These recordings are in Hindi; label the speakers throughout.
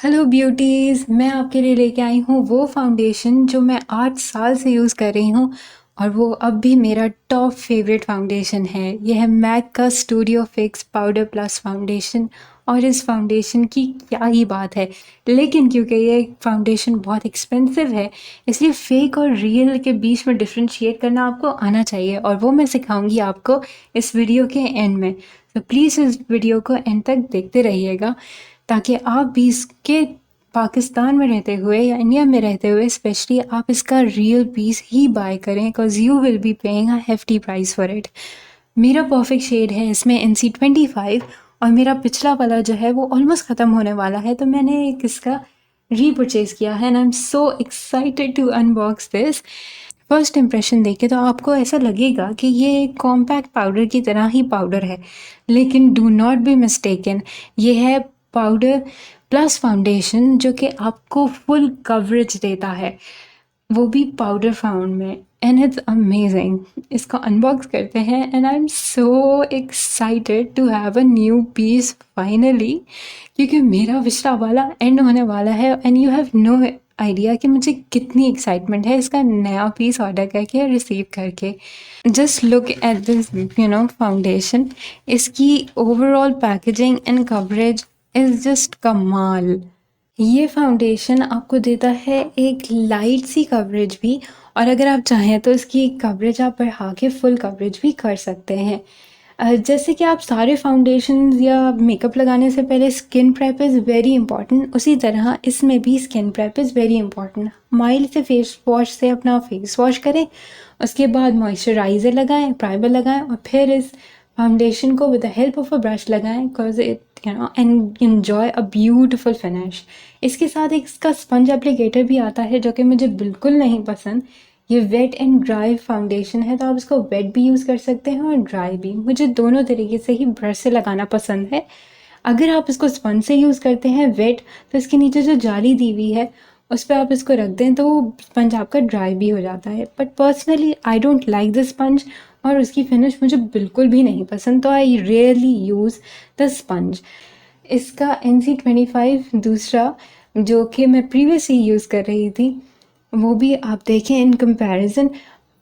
Speaker 1: हेलो ब्यूटीज़, मैं आपके लिए लेके आई हूँ वो फाउंडेशन जो मैं 8 साल से यूज़ कर रही हूँ और वो अब भी मेरा टॉप फेवरेट फाउंडेशन है। ये है मैक का studio fix powder plus foundation. और इस फाउंडेशन की क्या ही बात है, लेकिन क्योंकि ये फाउंडेशन बहुत एक्सपेंसिव है इसलिए फेक और रियल के बीच में डिफ्रेंशिएट करना आपको आना चाहिए, और वो मैं सिखाऊंगी आपको इस वीडियो के एंड में। तो प्लीज़ इस वीडियो को एंड तक देखते रहिएगा ताकि आप भी इसके पाकिस्तान में रहते हुए या इंडिया में रहते हुए स्पेशली आप इसका रियल पीस ही बाय करें, because you will be paying a hefty price for it. मेरा परफेक्ट शेड है इसमें NC25, और मेरा पिछला वाला जो है वो ऑलमोस्ट ख़त्म होने वाला है, तो मैंने एक इसका रीपरचेज़ किया है and I am so excited to unbox this. First impression देखे तो आपको ऐसा लगेगा कि ये कॉम्पैक्ट पाउडर की तरह ही पाउडर है, लेकिन डू नॉट बी मिस्टेकन, ये है पाउडर प्लस फाउंडेशन जो कि आपको फुल कवरेज देता है, वो भी पाउडर फॉर्म में, एंड इट्स अमेजिंग। इसको अनबॉक्स करते हैं and I am so excited to have a new piece finally, क्योंकि मेरा पिछला वाला एंड होने वाला है and you have no idea कि मुझे कितनी एक्साइटमेंट है इसका नया पीस ऑर्डर करके रिसीव करके। Just look at this foundation. इसकी overall packaging and coverage is just कमाल। ये फाउंडेशन आपको देता है एक लाइट सी कवरेज भी, और अगर आप चाहें तो इसकी कवरेज आप बढ़ा के फुल कवरेज भी कर सकते हैं। जैसे कि आप सारे फाउंडेशंस या मेकअप लगाने से पहले skin prep is very important, उसी तरह इसमें भी skin prep is very important. Mild से फेस वॉश से अपना फेस वॉश करें, उसके बाद मॉइस्चराइज़र लगाएं, प्राइमर लगाएं, और फिर इस फाउंडेशन को with the help of a brush लगाएं, because it and enjoy a beautiful finish. इसके साथ एक इसका स्पंज एप्लीकेटर भी आता है जो कि मुझे बिल्कुल नहीं पसंद। ये वेट एंड ड्राई फाउंडेशन है, तो आप इसको वेट भी यूज़ कर सकते हैं और ड्राई भी। मुझे दोनों तरीके से ही ब्रश से लगाना पसंद है। अगर आप इसको स्पंज से यूज़ करते हैं वेट, तो इसके नीचे जो जाली दी हुई है उस पर आप इसको रख दें तो वो स्पंज आपका ड्राई भी हो जाता है, but personally I don't like the sponge और उसकी फिनिश मुझे बिल्कुल भी नहीं पसंद, तो आई रेयरली यूज़ द स्पंज। इसका NC25 दूसरा जो कि मैं प्रीवियसली यूज़ कर रही थी, वो भी आप देखें इन कंपैरिजन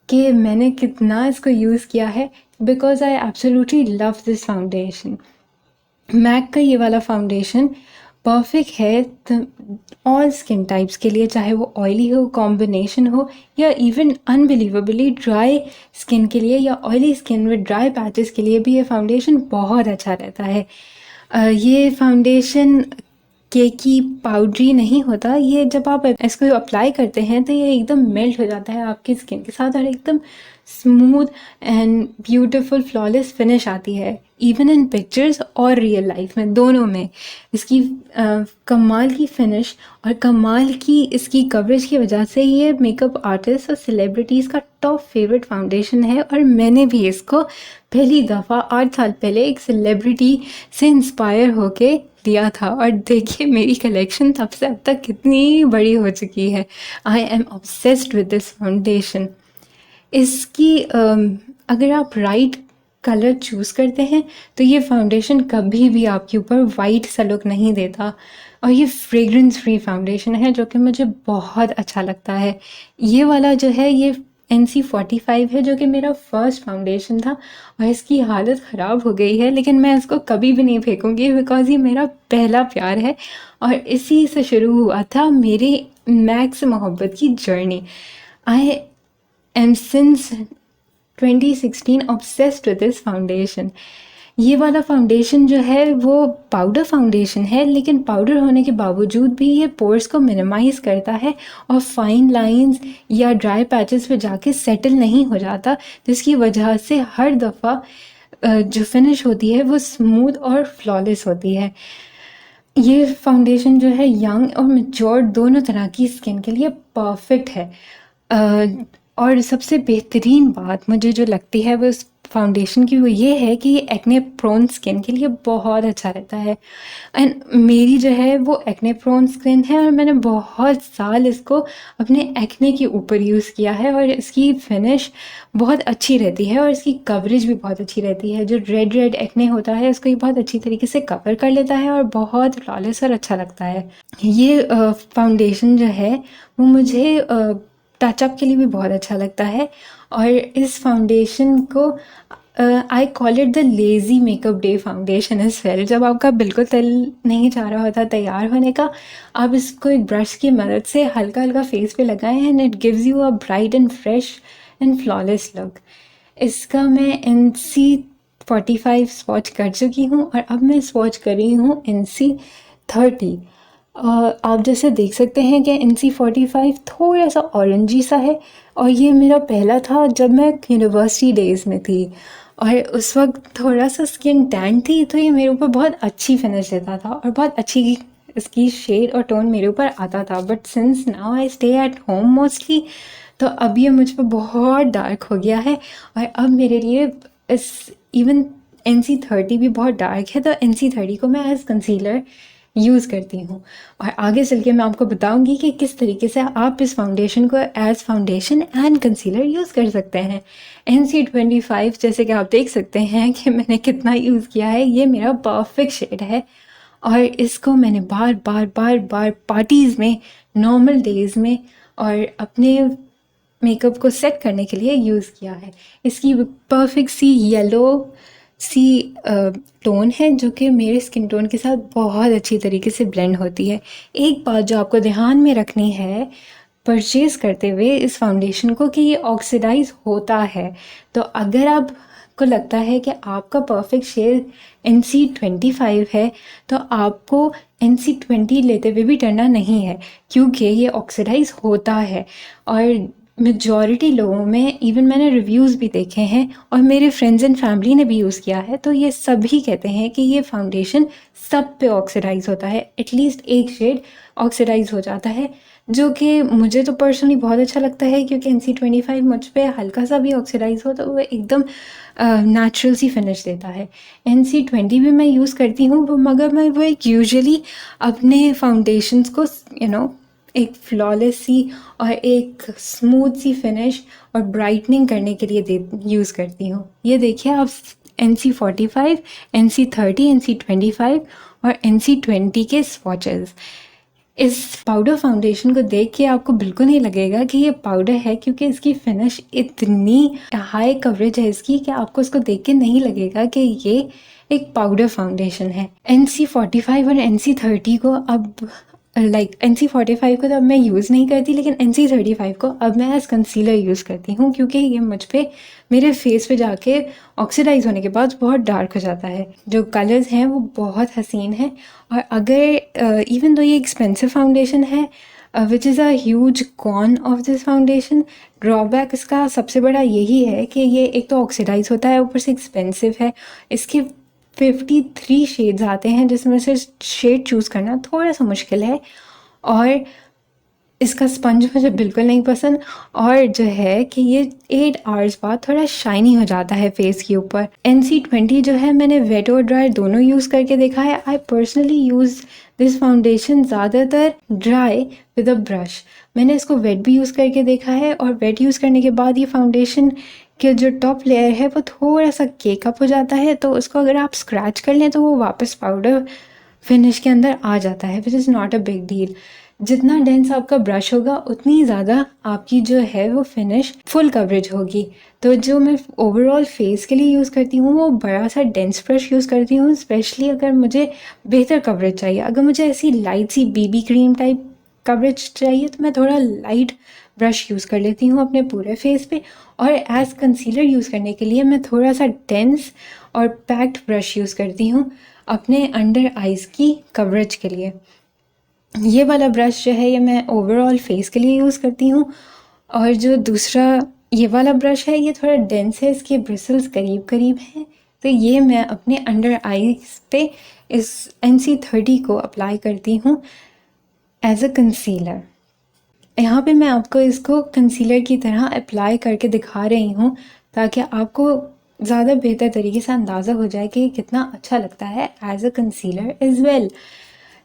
Speaker 1: कि मैंने कितना इसको यूज़ किया है, because I absolutely love this foundation. MAC का ये वाला फाउंडेशन परफेक्ट है ऑल स्किन टाइप्स के लिए, चाहे वो ऑयली हो, कॉम्बिनेशन हो, या इवन अनबिलीवेबली ड्राई स्किन के लिए या oily skin with dry patches के लिए भी ये फाउंडेशन बहुत अच्छा रहता है। ये फाउंडेशन केकी पाउडरी नहीं होता, ये जब आप इसको अप्लाई करते हैं तो ये एकदम मेल्ट हो जाता है आपकी स्किन के साथ और एकदम smooth and beautiful flawless finish आती है, इवन इन पिक्चर्स और रियल लाइफ में, दोनों में। इसकी कमाल की फिनिश और कमाल की इसकी कवरेज की वजह से ये मेकअप आर्टिस्ट और सेलिब्रिटीज़ का टॉप फेवरेट फाउंडेशन है, और मैंने भी इसको पहली दफ़ा 8 साल पहले एक सेलिब्रिटी से इंस्पायर होके लिया था, और देखिए मेरी कलेक्शन तब से अब तक कितनी बड़ी हो चुकी है। I am obsessed with this foundation. इसकी अगर आप राइट कलर चूज़ करते हैं तो ये फाउंडेशन कभी भी आपके ऊपर वाइट सा लुक नहीं देता, और ये फ्रेग्रेंस फ्री फाउंडेशन है जो कि मुझे बहुत अच्छा लगता है। ये वाला जो है ये NC45 है जो कि मेरा फर्स्ट फाउंडेशन था, और इसकी हालत ख़राब हो गई है, लेकिन मैं इसको कभी भी नहीं फेंकूँगी बिकॉज़ ये मेरा पहला प्यार है और इसी से शुरू हुआ था मेरी मैक से मोहब्बत की journey. I am since 2016 obsessed with this foundation. ये वाला फाउंडेशन जो है वो पाउडर फाउंडेशन है, लेकिन पाउडर होने के बावजूद भी ये पोर्स को मिनिमाइज़ करता है और फाइन लाइंस या ड्राई पैचेस पे जाके सेटल नहीं हो जाता, जिसकी वजह से हर दफ़ा जो फिनिश होती है वो स्मूथ और फ्लॉलेस होती है। ये फाउंडेशन जो है यंग और मैच्योर दोनों तरह की स्किन के लिए परफेक्ट है। और सबसे बेहतरीन बात मुझे जो लगती है वो इस फाउंडेशन की वो ये है कि ये एक्ने प्रोन स्किन के लिए बहुत अच्छा रहता है। एंड मेरी जो है वो एक्ने प्रोन स्किन है और मैंने बहुत साल इसको अपने एक्ने के ऊपर यूज़ किया है और इसकी फिनिश बहुत अच्छी रहती है और इसकी कवरेज भी बहुत अच्छी रहती है। जो रेड रेड एक्ने होता है उसको ये बहुत अच्छी तरीके से कवर कर लेता है और बहुत फ्लॉलेस और अच्छा लगता है। ये फाउंडेशन जो है वो मुझे टचअप के लिए भी बहुत अच्छा लगता है और इस फाउंडेशन को I call it the lazy makeup day foundation is well. जब आपका बिल्कुल दिल नहीं चाह रहा होता तैयार होने का, आप इसको एक ब्रश की मदद से हल्का हल्का फेस पे लगाएं and it gives you a bright and fresh and flawless look. इसका मैं NC45 स्वॉच कर चुकी हूँ और अब मैं स्वॉच कर रही हूँ NC30। आप जैसे देख सकते हैं कि NC45 थोड़ा सा ऑरेंजी सा है और ये मेरा पहला था जब मैं यूनिवर्सिटी डेज़ में थी और उस वक्त थोड़ा सा स्किन टैन थी, तो ये मेरे ऊपर बहुत अच्छी फिनिश देता था और बहुत अच्छी इसकी शेड और टोन मेरे ऊपर आता था। But since now I stay at home mostly, तो अब ये मुझ पर बहुत डार्क हो गया है और अब मेरे लिए इस इवन NC30 भी बहुत डार्क है, तो NC30 को मैं एज कंसीलर यूज़ करती हूँ। और आगे चल के मैं आपको बताऊँगी कि किस तरीके से आप इस फाउंडेशन को as foundation and concealer use कर सकते हैं। NC25 जैसे कि आप देख सकते हैं कि मैंने कितना यूज़ किया है, ये मेरा परफेक्ट शेड है और इसको मैंने बार बार बार बार पार्टीज़ में, नॉर्मल डेज़ में और अपने मेकअप को सेट करने के लिए यूज़ किया है। इसकी परफेक्ट सी येलो सी टोन है जो कि मेरे स्किन टोन के साथ बहुत अच्छी तरीके से ब्लेंड होती है। एक बात जो आपको ध्यान में रखनी है परचेज़ करते हुए इस फाउंडेशन को कि ये ऑक्सीडाइज होता है, तो अगर आपको लगता है कि आपका परफेक्ट शेड NC25 है तो आपको NC20 लेते हुए भी डरना नहीं है, क्योंकि ये ऑक्सीडाइज होता है। और मेजॉरिटी लोगों में, इवन मैंने रिव्यूज़ भी देखे हैं और मेरे फ्रेंड्स एंड फैमिली ने भी यूज़ किया है, तो ये सभी कहते हैं कि ये फाउंडेशन सब पे ऑक्सीडाइज होता है, एटलीस्ट एक शेड ऑक्सीडाइज हो जाता है, जो कि मुझे तो पर्सनली बहुत अच्छा लगता है क्योंकि NC25 मुझ पे हल्का सा भी ऑक्सीडाइज हो तो वो एकदम नेचुरल सी फिनिश देता है। NC20 भी मैं यूज़ करती हूँ, मगर मैं वो एक यूजुअली अपने फाउंडेशंस को एक फ्लॉलेस सी और एक स्मूथ सी फिनिश और ब्राइटनिंग करने के लिए यूज़ करती हूँ। ये देखिए आप NC45, NC30, NC25 और NC20 के स्वॉचेस। इस पाउडर फाउंडेशन को देख के आपको बिल्कुल नहीं लगेगा कि ये पाउडर है, क्योंकि इसकी फिनिश इतनी हाई कवरेज है इसकी कि आपको इसको देख के नहीं लगेगा कि ये एक पाउडर फाउंडेशन है। NC45 और NC30 को अब NC45 को तो अब मैं यूज़ नहीं करती, लेकिन NC35 को अब मैं एज कंसीलर यूज़ करती हूँ क्योंकि ये मुझ पे मेरे फेस पे जाके ऑक्सीडाइज होने के बाद बहुत डार्क हो जाता है। जो कलर्स हैं वो बहुत हसीन हैं और अगर इवन दो ये एक्सपेंसिव फाउंडेशन है, which is a huge con of this foundation, drawback इसका सबसे बड़ा यही है कि ये एक तो ऑक्सीडाइज होता है, ऊपर से एक्सपेंसिव है। इसके 53 शेड्स आते हैं जिसमें से शेड चूज़ करना थोड़ा सा मुश्किल है और इसका स्पंज मुझे बिल्कुल नहीं पसंद। और जो है कि ये 8 आवर्स बाद थोड़ा शाइनी हो जाता है फेस के ऊपर। NC20 जो है मैंने वेट और ड्राई दोनों यूज़ करके देखा है। I personally use this foundation ज़्यादातर ड्राई विद अ ब्रश। मैंने इसको वेट भी यूज़ करके देखा है और वेट यूज़ करने के बाद ये फाउंडेशन कि जो टॉप लेयर है वो थोड़ा सा केक अप हो जाता है, तो उसको अगर आप स्क्रैच कर लें तो वो वापस पाउडर फिनिश के अंदर आ जाता है, which is not a big deal. जितना डेंस आपका ब्रश होगा उतनी ज़्यादा आपकी जो है वो फिनिश फुल कवरेज होगी। तो जो मैं ओवरऑल फेस के लिए यूज़ करती हूँ वो बड़ा सा डेंस ब्रश यूज़ करती हूँ, स्पेशली अगर मुझे बेहतर कवरेज चाहिए। अगर मुझे ऐसी लाइट सी BB क्रीम टाइप कवरेज चाहिए तो मैं थोड़ा लाइट ब्रश यूज़ कर लेती हूँ अपने पूरे फेस पे, और एज कंसीलर यूज़ करने के लिए मैं थोड़ा सा डेंस और पैक्ड ब्रश यूज़ करती हूँ अपने अंडर आइज़ की कवरेज के लिए। ये वाला ब्रश जो है ये मैं ओवरऑल फेस के लिए यूज़ करती हूँ, और जो दूसरा ये वाला ब्रश है ये थोड़ा डेंस है, इसके ब्रिसल्स करीब करीब हैं, तो ये मैं अपने अंडर आइज़ पे इस NC30 को अप्लाई करती हूँ एज अ कंसीलर। यहाँ पे मैं आपको इसको कंसीलर की तरह अप्लाई करके दिखा रही हूँ ताकि आपको ज़्यादा बेहतर तरीके से अंदाज़ा हो जाए कि कितना अच्छा लगता है as a concealer as well.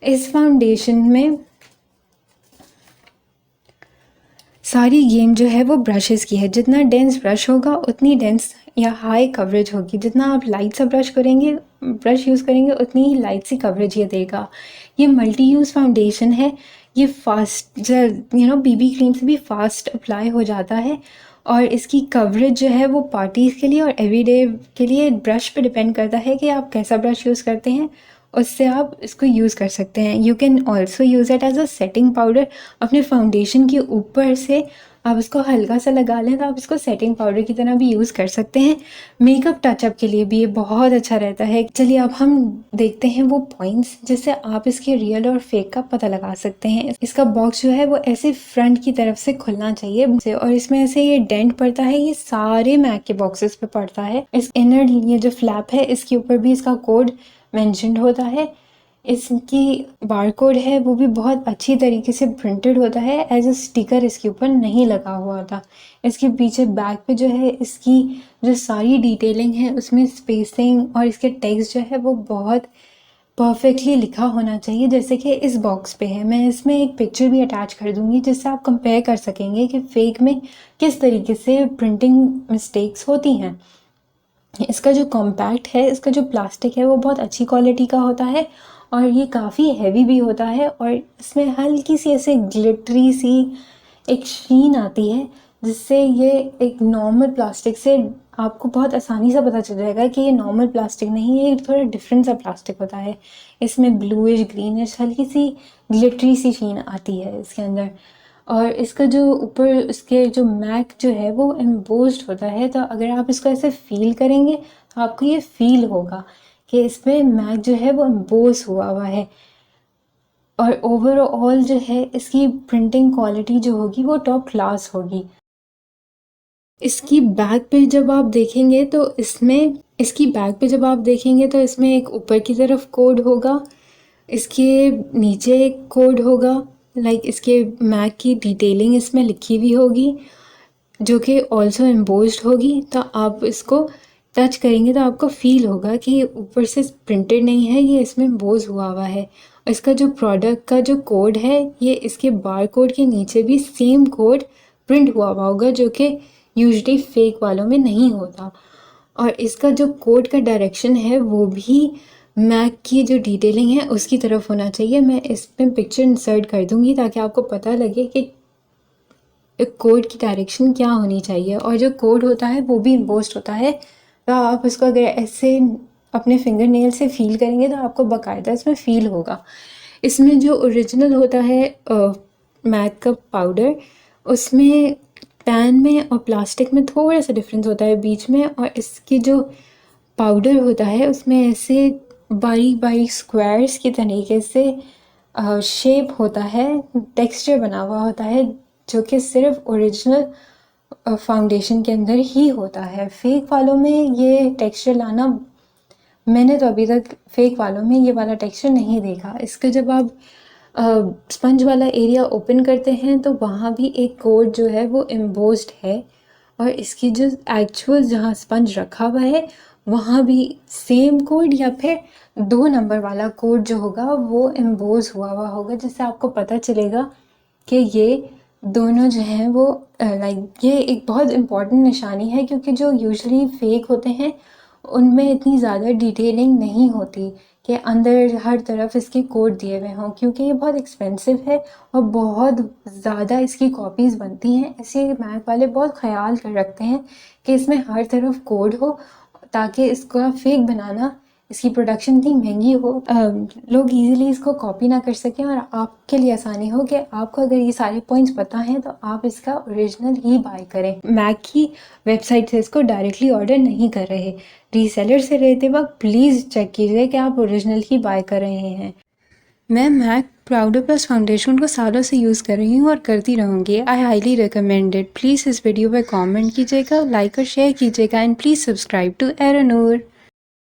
Speaker 1: इस फाउंडेशन में सारी गेम जो है वो ब्रशेस की है। जितना डेंस ब्रश होगा उतनी डेंस या हाई कवरेज होगी। जितना आप लाइट सा ब्रश यूज़ करेंगे उतनी ही लाइट सी कवरेज ये देगा। ये मल्टी यूज़ फाउंडेशन है। ये फास्ट बीबी क्रीम से भी फास्ट अप्लाई हो जाता है और इसकी कवरेज जो है वो पार्टीज़ के लिए और एवरीडे के लिए ब्रश पे डिपेंड करता है कि आप कैसा ब्रश यूज़ करते हैं, उससे आप इसको यूज़ कर सकते हैं। You can also use it as a setting powder. अपने फाउंडेशन के ऊपर से आप इसको हल्का सा लगा लें तो आप इसको सेटिंग पाउडर की तरह भी यूज़ कर सकते हैं। मेकअप टचअप के लिए भी ये बहुत अच्छा रहता है। चलिए अब हम देखते हैं वो पॉइंट्स जिससे आप इसके रियल और फेक का पता लगा सकते हैं। इसका बॉक्स जो है वो ऐसे फ्रंट की तरफ से खुलना चाहिए और इसमें ऐसे ये डेंट पड़ता है। ये सारे मैक के बॉक्सेस पे पड़ता है। इस इनर ये जो फ्लैप है इसके ऊपर भी इसका कोड मेंशन्ड होता है। इसकी बारकोड है वो भी बहुत अच्छी तरीके से प्रिंटेड होता है। एज अ स्टिकर इसके ऊपर नहीं लगा हुआ था। इसके पीछे बैक पे जो है इसकी जो सारी डिटेलिंग है उसमें स्पेसिंग और इसके टेक्स्ट जो है वो बहुत परफेक्टली लिखा होना चाहिए जैसे कि इस बॉक्स पे है। मैं इसमें एक पिक्चर भी अटैच कर दूंगी जिससे आप कंपेयर कर सकेंगे कि फेक में किस तरीके से प्रिंटिंग मिस्टेक्स होती हैं। इसका जो कॉम्पैक्ट है, इसका जो प्लास्टिक है वो बहुत अच्छी क्वालिटी का होता है और ये काफ़ी हैवी भी होता है और इसमें हल्की सी ऐसे ग्लिटरी सी एक शीन आती है जिससे ये एक नॉर्मल प्लास्टिक से आपको बहुत आसानी से पता चल जाएगा कि ये नॉर्मल प्लास्टिक नहीं है, ये थोड़ा डिफरेंट सा प्लास्टिक होता है। इसमें ब्लूइश ग्रीनिश हल्की सी ग्लिटरी सी शीन आती है इसके अंदर। और इसका जो ऊपर इसके जो मैक जो है वो एम्बोस्ड होता है, तो अगर आप इसको ऐसे फील करेंगे तो आपको ये फील होगा कि इसमें मैक जो है वो एम्बोस हुआ हुआ है। और ओवरऑल जो है इसकी प्रिंटिंग क्वालिटी जो होगी वो टॉप क्लास होगी। इसकी बैक पे जब आप देखेंगे तो इसमें एक ऊपर की तरफ कोड होगा, इसके नीचे एक कोड होगा, इसके मैक की डिटेलिंग इसमें लिखी हुई होगी जो कि ऑल्सो एम्बोस्ड होगी। तो आप इसको टच करेंगे तो आपको फील होगा कि ये ऊपर से प्रिंटेड नहीं है, ये इसमें एम्बोस हुआ हुआ है। इसका जो प्रोडक्ट का जो कोड है ये इसके बार कोड के नीचे भी सेम कोड प्रिंट हुआ हुआ होगा जो कि यूजुअली फेक वालों में नहीं होता। और इसका जो कोड का डायरेक्शन है वो भी मैक की जो डिटेलिंग है उसकी तरफ होना चाहिए। मैं इसमें पिक्चर इंसर्ट कर दूंगी ताकि आपको पता लगे कि कोड की डायरेक्शन क्या होनी चाहिए। और जो कोड होता है वो भी इम्पोस्ट होता है, तो आप इसको अगर ऐसे अपने फिंगर नेल से फील करेंगे तो आपको बाकायदा इसमें फील होगा। इसमें जो ओरिजिनल होता है मैक का पाउडर, उसमें पैन में और प्लास्टिक में थोड़ा सा डिफरेंस होता है बीच में। और इसकी जो पाउडर होता है उसमें ऐसे बारीक बारीक स्क्वायर्स की तरीके से शेप होता है, टेक्सचर बना हुआ होता है जो कि सिर्फ ओरिजिनल फाउंडेशन के अंदर ही होता है। फेक वालों में ये टेक्सचर लाना, मैंने तो अभी तक फेक वालों में ये वाला टेक्सचर नहीं देखा। इसका जब आप स्पंज वाला एरिया ओपन करते हैं तो वहाँ भी एक कोड जो है वो एम्बोस्ड है और इसकी जो एक्चुअल जहाँ स्पंज रखा हुआ है वहाँ भी सेम कोड या फिर 2 नंबर वाला कोड जो होगा वो एम्बोस हुआ हुआ होगा, जिससे आपको पता चलेगा कि ये दोनों जो हैं वो ये एक बहुत इम्पॉर्टेंट निशानी है, क्योंकि जो यूजुअली फेक होते हैं उनमें इतनी ज़्यादा डिटेलिंग नहीं होती कि अंदर हर तरफ इसके कोड दिए हुए हों, क्योंकि ये बहुत एक्सपेंसिव है और बहुत ज़्यादा इसकी कॉपीज़ बनती हैं। इसलिए मैक वाले बहुत ख्याल कर रखते हैं कि इसमें हर तरफ कोड हो ताकि इसका फेक बनाना, इसकी प्रोडक्शन इतनी महंगी हो, लोग इजीली इसको कॉपी ना कर सकें और आपके लिए आसानी हो कि आपको अगर ये सारे पॉइंट्स पता हैं तो आप इसका ओरिजिनल ही बाय करें। मैक की वेबसाइट से इसको डायरेक्टली ऑर्डर नहीं कर रहे। रीसेलर से लेते वक्त प्लीज़ चेक कीजिए कि आप ओरिजिनल ही बाय कर रहे हैं। मैं मैक पाउडर प्लस फाउंडेशन को सालों से यूज़ कर रही हूँ और करती रहूँगी। I highly recommend it. Please इस वीडियो पर कमेंट कीजिएगा, लाइक और शेयर कीजिएगा एंड प्लीज़ सब्सक्राइब टू एरनूर।